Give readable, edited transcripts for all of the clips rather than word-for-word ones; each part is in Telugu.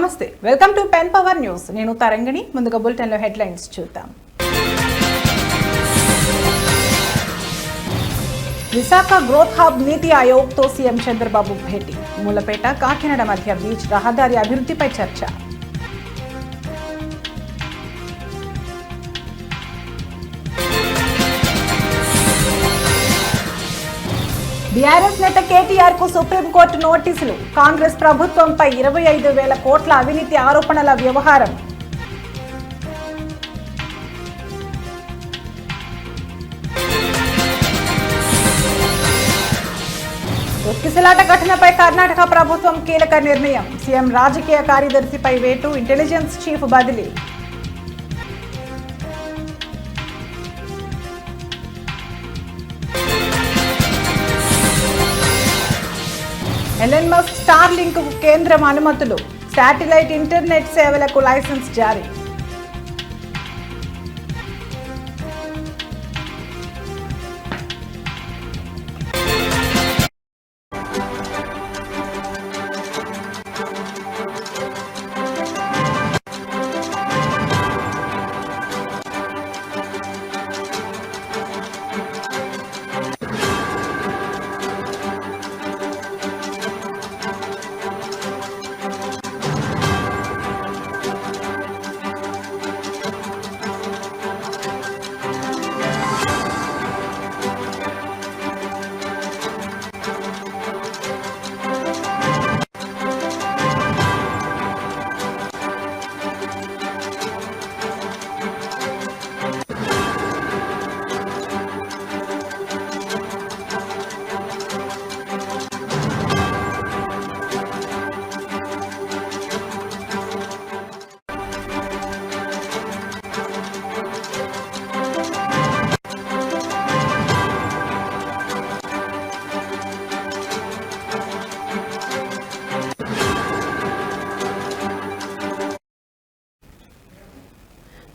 నమస్తే, welcome to pen power news. నేను తరంగిణి. ముందుగా బులెటిన్ లో హెడ్లైన్స్ చూద్దాం. విశాఖ గ్రోత్ హబ్ నీతి ఆయోగ్ తో సీఎం చంద్రబాబు భేటీ. మూలపేట కాకినాడ మధ్య బీచ్ రహదారి అభివృద్ధిపై చర్చ. బీఆర్ఎస్ నేత కేటీఆర్ కు సుప్రీంకోర్టు నోటీసులు. కాంగ్రెస్ ప్రభుత్వంపై 25,000 కోట్ల అవినీతి ఆరోపణల వ్యవహారం. తొక్కిసలాట ఘటనపై కర్ణాటక ప్రభుత్వం కీలక నిర్ణయం. సీఎం రాజకీయ కార్యదర్శిపై వేటు, ఇంటెలిజెన్స్ చీఫ్ బదిలీ. ఎలన్ మస్క్ స్టార్ లింక్ కు కేంద్రం అనుమతులు. శాటిలైట్ ఇంటర్నెట్ సేవలకు లైసెన్స్ జారీ.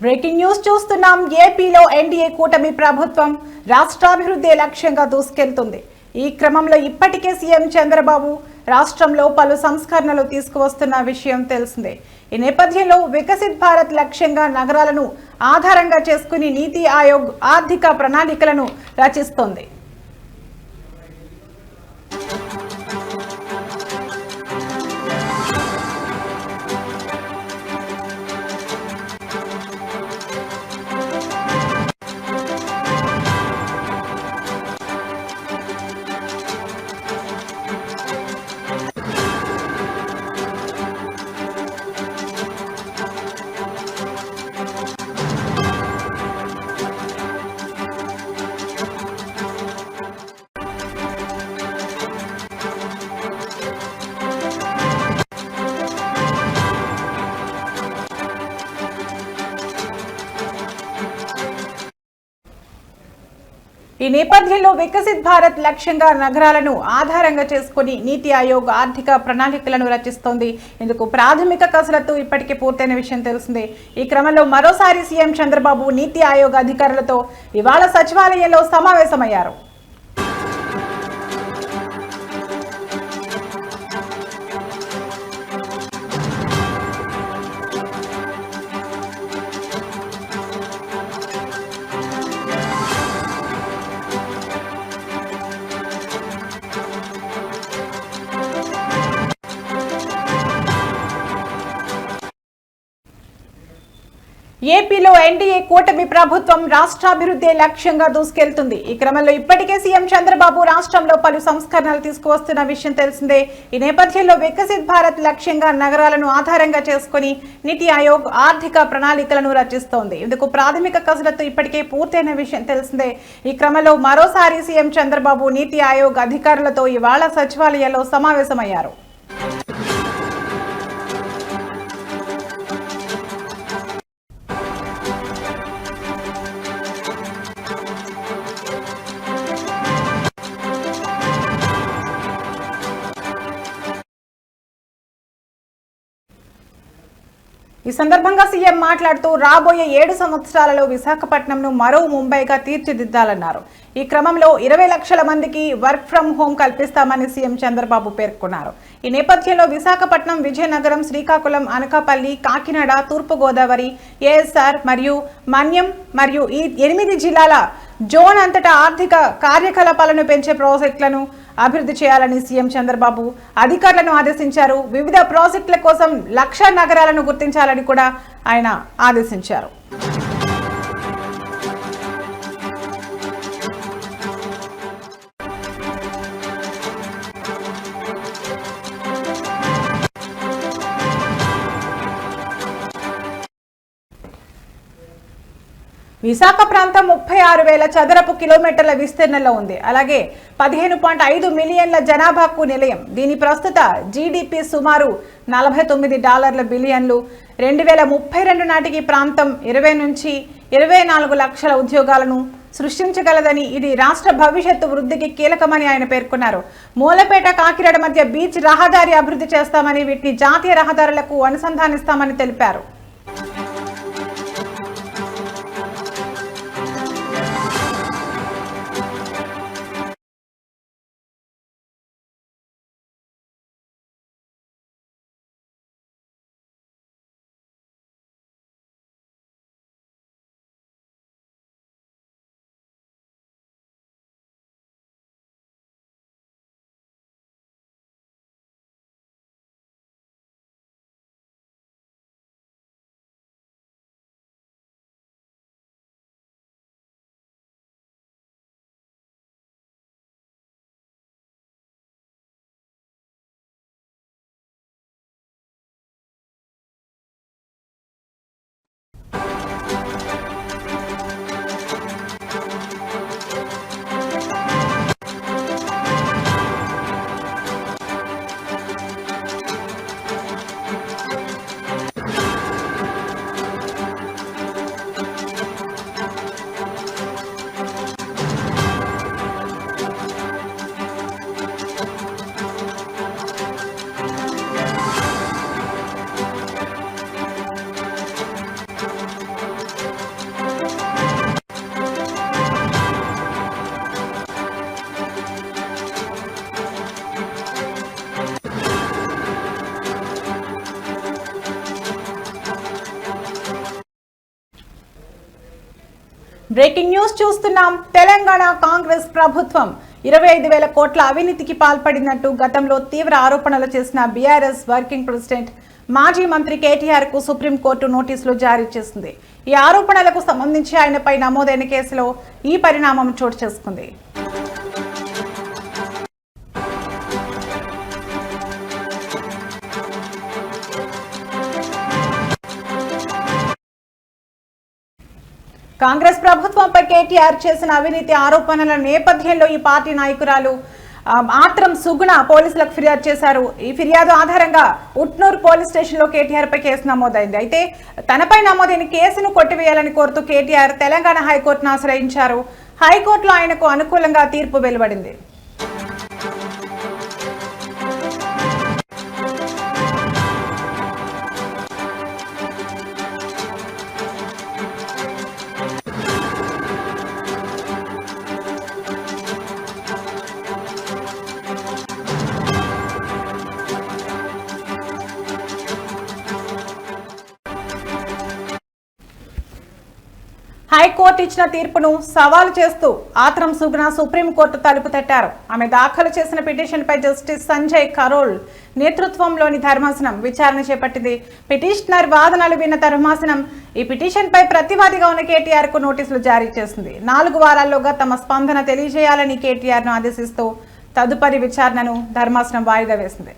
బ్రేకింగ్ న్యూస్ చూస్తున్నాం. ఏపీలో ఎన్డీఏ కూటమి ప్రభుత్వం రాష్ట్రాభివృద్ధి లక్ష్యంగా దూసుకెళ్తుంది. ఈ క్రమంలో ఇప్పటికే సీఎం చంద్రబాబు రాష్ట్రంలో పలు సంస్కరణలు తీసుకువస్తున్న విషయం తెలిసిందే. ఈ నేపథ్యంలో వికసిత్ భారత్ లక్ష్యంగా నగరాలను ఆధారంగా చేసుకుని నీతి ఆయోగ్ ఆర్థిక ప్రణాళికలను రచిస్తోంది. ఈ నేపథ్యంలో వికసిత్ భారత్ లక్ష్యంగా నగరాలను ఆధారంగా చేసుకుని నీతి ఆయోగ్ ఆర్థిక ప్రణాళికలను రచిస్తోంది. ఇందుకు ప్రాథమిక కసరత్తు ఇప్పటికే పూర్తయిన విషయం తెలిసిందే. ఈ క్రమంలో మరోసారి సీఎం చంద్రబాబు నీతి ఆయోగ్ అధికారులతో ఇవాళ సచివాలయంలో సమావేశమయ్యారు. ఏపీలో ఎన్డీఏ కూటమి ప్రభుత్వం రాష్ట్రాభివృద్ధి లక్ష్యంగా దూసుకెళ్తుంది. ఈ క్రమంలో ఇప్పటికే సీఎం చంద్రబాబు రాష్ట్రంలో పలు సంస్కరణలు తీసుకువస్తున్న విషయం తెలిసిందే. ఈ నేపథ్యంలో వికసిత్ భారత్ లక్ష్యంగా నగరాలను ఆధారంగా చేసుకుని నీతి ఆయోగ్ ఆర్థిక ప్రణాళికలను రచిస్తోంది. ఇందుకు ప్రాథమిక కసరత్తు ఇప్పటికే పూర్తయిన విషయం తెలిసిందే. ఈ క్రమంలో మరోసారి సీఎం చంద్రబాబు నీతి ఆయోగ్ అధికారులతో ఇవాళ సచివాలయంలో సమావేశమయ్యారు. ఈ సందర్భంగా సీఎం మాట్లాడుతూ రాబోయే 7 సంవత్సరాలలో విశాఖపట్నంను మరో ముంబైగా తీర్చిదిద్దాలన్నారు. ఈ క్రమంలో 20 లక్షల మందికి వర్క్ ఫ్రం హోం కల్పిస్తామని సీఎం చంద్రబాబు పేర్కొన్నారు. ఈ నేపథ్యంలో విశాఖపట్నం, విజయనగరం, శ్రీకాకుళం, అనకాపల్లి, కాకినాడ, తూర్పుగోదావరి, ఏఎస్ఆర్ మరియు మన్యం మరియు ఈ 8 జిల్లాల జోన్ అంతటా ఆర్థిక కార్యకలాపాలను పెంచే ప్రాజెక్టులను అభివృద్ధి చేయాలని సీఎం చంద్రబాబు అధికారులను ఆదేశించారు. వివిధ ప్రాజెక్టుల కోసం 1,00,000 నగరాలను గుర్తించాలని కూడా ఆయన ఆదేశించారు. విశాఖ ప్రాంతం 36,000 చదరపు కిలోమీటర్ల విస్తీర్ణంలో ఉంది. అలాగే 15.5 మిలియన్ల జనాభాకు నిలయం. దీని ప్రస్తుత జీడీపీ సుమారు $49 బిలియన్లు. 2032 నాటికి ప్రాంతం 20 నుంచి 24 లక్షల ఉద్యోగాలను సృష్టించగలదని, ఇది రాష్ట్ర భవిష్యత్తు వృద్ధికి కీలకమని ఆయన పేర్కొన్నారు. మూలపేట, కాకినాడ మధ్య బీచ్ రహదారి అభివృద్ధి చేస్తామని, వీటిని జాతీయ రహదారులకు అనుసంధానిస్తామని తెలిపారు. బ్రేకింగ్ న్యూస్ చూస్తున్నాం. తెలంగాణ కాంగ్రెస్ ప్రభుత్వం 25,000 కోట్ల అవినీతికి పాల్పడినట్టు గతంలో తీవ్ర ఆరోపణలు చేసిన బీఆర్ఎస్ వర్కింగ్ ప్రెసిడెంట్, మాజీ మంత్రి కేటీఆర్ కు సుప్రీంకోర్టు నోటీసులు జారీ చేసింది. ఈ ఆరోపణలకు సంబంధించి ఆయనపై నమోదైన కేసులో ఈ పరిణామం చోటు చేసుకుంది. కాంగ్రెస్ ప్రభుత్వంపై కేటీఆర్ చేసిన అవినీతి ఆరోపణల నేపథ్యంలో ఈ పార్టీ నాయకురాలు ఆత్రం సుగుణ పోలీసులకు ఫిర్యాదు చేశారు. ఈ ఫిర్యాదు ఆధారంగా ఉట్నూరు పోలీస్ స్టేషన్లో కేటీఆర్ పై కేసు నమోదైంది. అయితే తనపై నమోదైన కేసును కొట్టివేయాలని కోరుతూ కేటీఆర్ తెలంగాణ హైకోర్టును ఆశ్రయించారు. హైకోర్టులో ఆయనకు అనుకూలంగా తీర్పు వెలువడింది. హైకోర్టు ఇచ్చిన తీర్పును సవాలు చేస్తూ ఆత్రం సుగుణ సుప్రీంకోర్టు తలుపు తట్టారు. ఆమె దాఖలు చేసిన పిటిషన్పై జస్టిస్ సంజయ్ కరోల్ నేతృత్వంలోని ధర్మాసనం విచారణ చేపట్టింది. పిటిషనర్ వాదనలు విన్న ధర్మాసనం ఈ పిటిషన్పై ప్రతివాదిగా ఉన్న కేటీఆర్ కు నోటీసులు జారీ చేసింది. 4 వారాల్లోగా తమ స్పందన తెలియజేయాలని కేటీఆర్ ను ఆదేశిస్తూ తదుపరి విచారణను ధర్మాసనం వాయిదా వేసింది.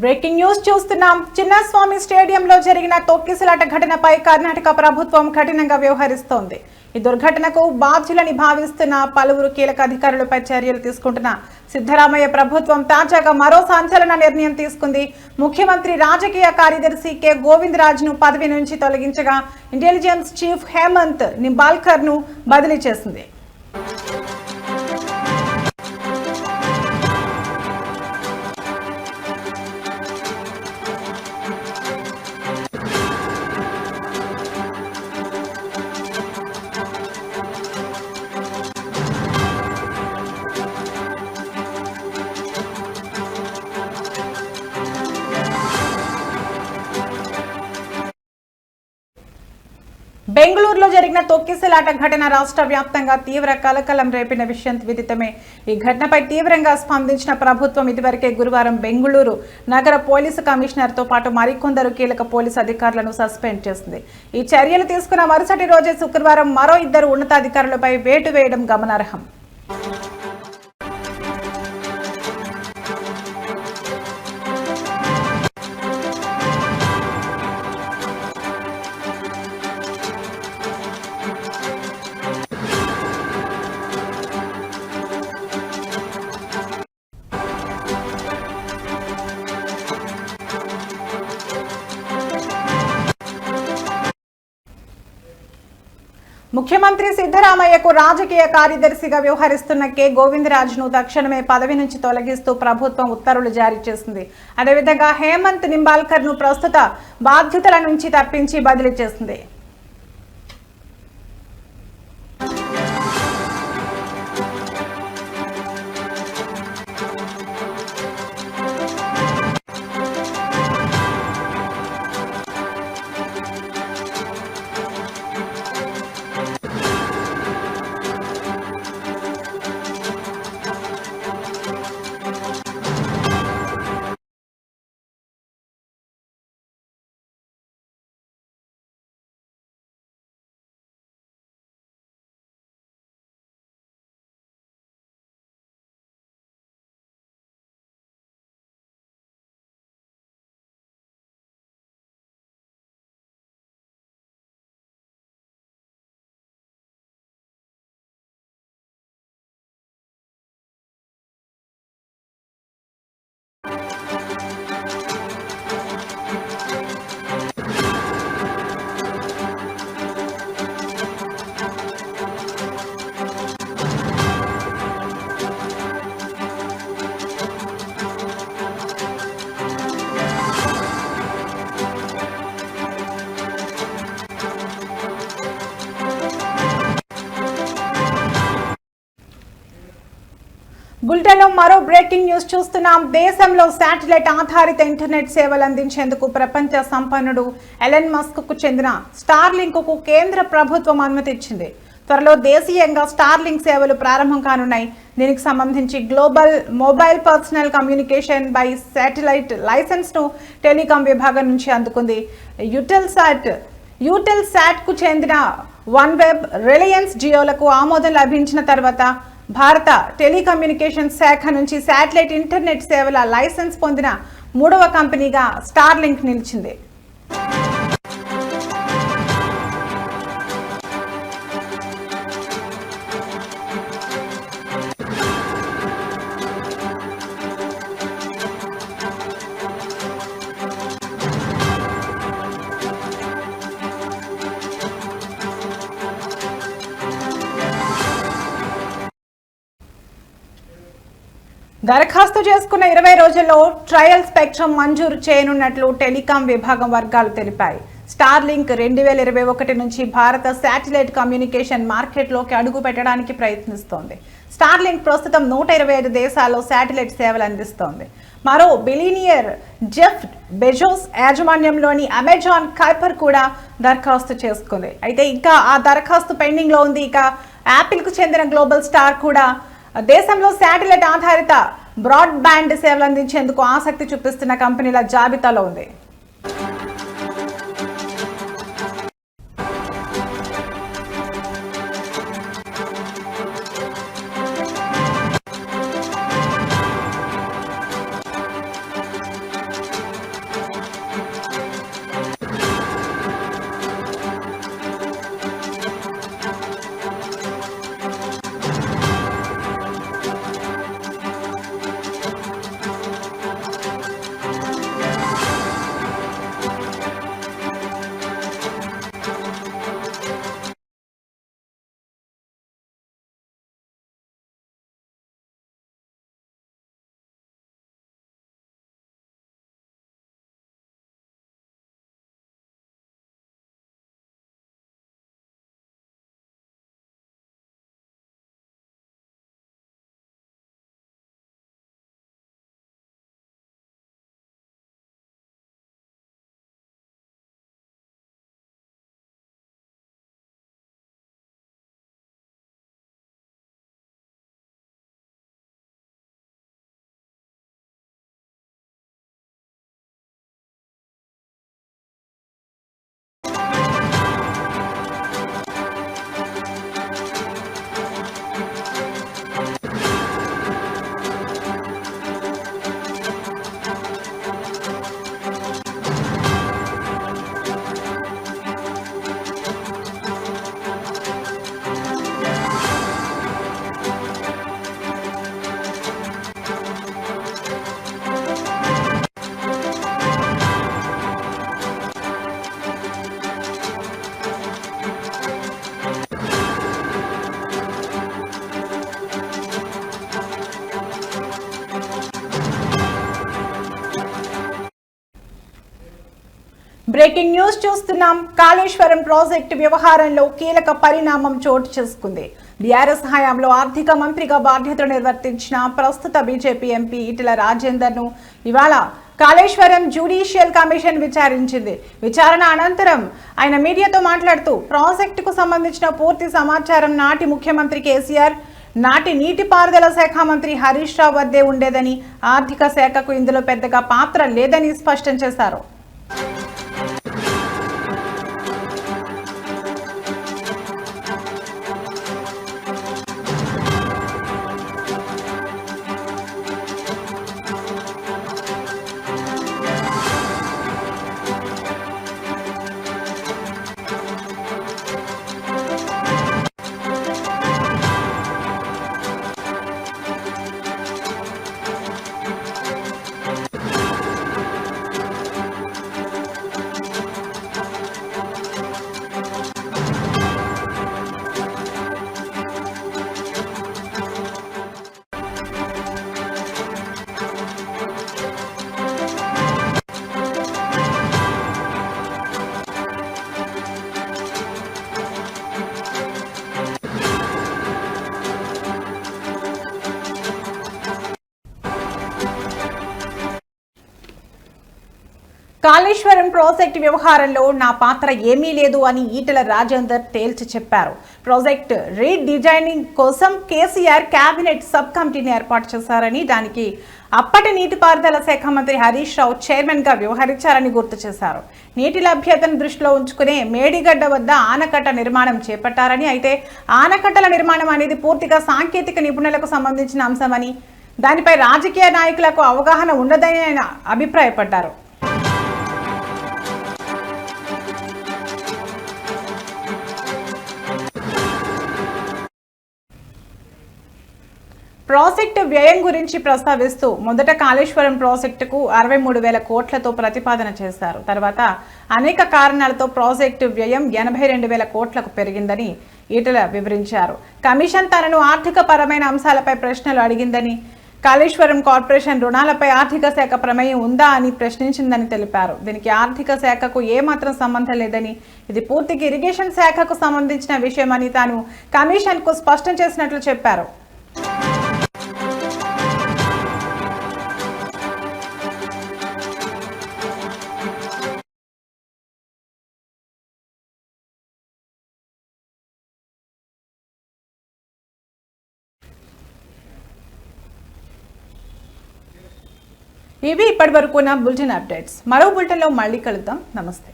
బ్రేకింగ్ న్యూస్ చూస్తున్నాం. చిన్నస్వామి స్టేడియంలో జరిగిన తొక్కిసలాట ఘటనపై కర్ణాటక ప్రభుత్వం కఠినంగా వ్యవహరిస్తోంది. ఈ దుర్ఘటనకు బాధ్యులని భావిస్తున్న పలువురు కీలక అధికారులపై చర్యలు తీసుకుంటున్న సిద్ధరామయ్య ప్రభుత్వం తాజాగా మరో సంచలన నిర్ణయం తీసుకుంది. ముఖ్యమంత్రి రాజకీయ కార్యదర్శి కె గోవిందరాజ్ను పదవి నుంచి తొలగించగా ఇంటెలిజెన్స్ చీఫ్ హేమంత్ నింబాల్కర్ను బదిలీ చేసింది. బెంగళూరులో జరిగిన తొక్కిసలాట ఘటన రాష్ట్ర వ్యాప్తంగా తీవ్ర కలకలం రేపిన విషయం విదితమే. ఈ ఘటనపై తీవ్రంగా స్పందించిన ప్రభుత్వం ఇదివరకే గురువారం బెంగళూరు నగర పోలీసు కమిషనర్తో పాటు మరికొందరు కీలక పోలీసు అధికారులను సస్పెండ్ చేసింది. ఈ చర్యలు తీసుకున్న మరుసటి రోజే శుక్రవారం మరో 2 ఉన్నతాధికారులపై వేటు వేయడం గమనార్హం. ముఖ్యమంత్రి సిద్ధరామయ్యకు రాజకీయ కార్యదర్శిగా వ్యవహరిస్తున్న కె గోవిందరాజ్ను తక్షణమే పదవి నుంచి తొలగిస్తూ ప్రభుత్వం ఉత్తర్వులు జారీ చేసింది. అదేవిధంగా హేమంత్ నింబాల్కర్ను ప్రస్తుత బాధ్యతల నుంచి తప్పించి బదిలీ చేసింది. బులెటిన్లో మరో బ్రేకింగ్ న్యూస్ చూస్తున్నాం. దేశంలో శాటిలైట్ ఆధారిత ఇంటర్నెట్ సేవలు అందించేందుకు ప్రపంచ సంపన్నుడు ఎలన్ మస్క్ కు చెందిన స్టార్లింక్ కు కేంద్ర ప్రభుత్వం అనుమతి ఇచ్చింది. త్వరలో దేశీయంగా స్టార్లింక్ సేవలు ప్రారంభం కానున్నాయి. దీనికి సంబంధించి global mobile personal communication by satellite licence ను టెలికాం విభాగం నుంచి అందుకుంది. యూటెల్సాట్ కు చెందిన వన్ వెబ్, రిలయన్స్ జియోలకు ఆమోదం లభించిన తర్వాత భారత టెలికమ్యూనికేషన్ శాఖ నుంచి శాటిలైట్ ఇంటర్నెట్ సేవల లైసెన్స్ పొందిన 3వ కంపెనీగా స్టార్లింక్ నిలిచింది. దరఖాస్తు చేసుకున్న 20 రోజుల్లో ట్రయల్ స్పెక్ట్రమ్ మంజూరు చేయనున్నట్లు టెలికాం విభాగం వర్గాలు తెలిపాయి. స్టార్లింక్ 2021 నుంచి భారత శాటిలైట్ కమ్యూనికేషన్ మార్కెట్లోకి అడుగు పెట్టడానికి ప్రయత్నిస్తోంది. స్టార్లింక్ ప్రస్తుతం 125 దేశాల్లో శాటిలైట్ సేవలు అందిస్తోంది. మరో బిలియనియర్ జెఫ్ బెజోస్ యాజమాన్యంలోని అమెజాన్ కైపర్ కూడా దరఖాస్తు చేసుకుంది. అయితే ఇంకా ఆ దరఖాస్తు పెండింగ్ లో ఉంది. ఇక యాపిల్ కు చెందిన గ్లోబల్ స్టార్ కూడా దేశంలో శాటిలైట్ ఆధారిత బ్రాడ్బ్యాండ్ సేవలు అందించేందుకు ఆసక్తి చూపిస్తున్న కంపెనీల జాబితాలో ఉంది. బ్రేకింగ్ న్యూస్ చూస్తున్నాం. కాళేశ్వరం ప్రాజెక్టు వ్యవహారంలో కీలక పరిణామం చోటు చేసుకుంది. బీఆర్ఎస్ హయాంలో ఆర్థిక మంత్రిగా బాధ్యతలు నిర్వర్తించిన ప్రస్తుత బీజేపీ ఎంపీ ఈటెల రాజేందర్ ను ఇవాళ కాళేశ్వరం జ్యుడిషియల్ కమిషన్ విచారించింది. విచారణ అనంతరం ఆయన మీడియాతో మాట్లాడుతూ ప్రాజెక్టుకు సంబంధించిన పూర్తి సమాచారం నాటి ముఖ్యమంత్రి కేసీఆర్, నాటి నీటిపారుదల శాఖ మంత్రి హరీష్ రావు వద్దే ఉండేదని, ఆర్థిక శాఖకు ఇందులో పెద్దగా పాత్ర లేదని స్పష్టం చేశారు. కాళేశ్వరం ప్రాజెక్టు వ్యవహారంలో నా పాత్ర ఏమీ లేదు అని ఈటెల రాజేందర్ తేల్చి చెప్పారు. ప్రాజెక్టు రీడిజైనింగ్ కోసం కేసీఆర్ కేబినెట్ సబ్ కమిటీని ఏర్పాటు చేశారని, దానికి అప్పటి నీటిపారుదల శాఖ మంత్రి హరీష్ రావు చైర్మన్ గా వ్యవహరించారని గుర్తు చేశారు. నీటి లభ్యతను దృష్టిలో ఉంచుకునే మేడిగడ్డ వద్ద ఆనకట్ట నిర్మాణం చేపట్టారని, అయితే ఆనకట్టల నిర్మాణం అనేది పూర్తిగా సాంకేతిక నిపుణులకు సంబంధించిన అంశమని, దానిపై రాజకీయ నాయకులకు అవగాహన ఉండదని ఆయన అభిప్రాయపడ్డారు. ప్రాజెక్టు వ్యయం గురించి ప్రస్తావిస్తూ మొదట కాళేశ్వరం ప్రాజెక్టుకు 63,000 కోట్లతో ప్రతిపాదన చేశారు. తర్వాత అనేక కారణాలతో ప్రాజెక్టు వ్యయం 82,000 కోట్లకు పెరిగిందని ఈటెల వివరించారు. కమిషన్ తనను ఆర్థిక పరమైన అంశాలపై ప్రశ్నలు అడిగిందని, కాళేశ్వరం కార్పొరేషన్ రుణాలపై ఆర్థిక శాఖ ప్రమేయం ఉందా అని ప్రశ్నించిందని తెలిపారు. దీనికి ఆర్థిక శాఖకు ఏమాత్రం సంబంధం లేదని, ఇది పూర్తిగా ఇరిగేషన్ శాఖకు సంబంధించిన విషయమని తాను కమిషన్కు స్పష్టం చేసినట్లు చెప్పారు. ఇవి ఇప్పటివరకు నా బులెటిన్ అప్డేట్స్. మరో బులెటిన్లో మళ్ళీ కలుద్దాం. నమస్తే.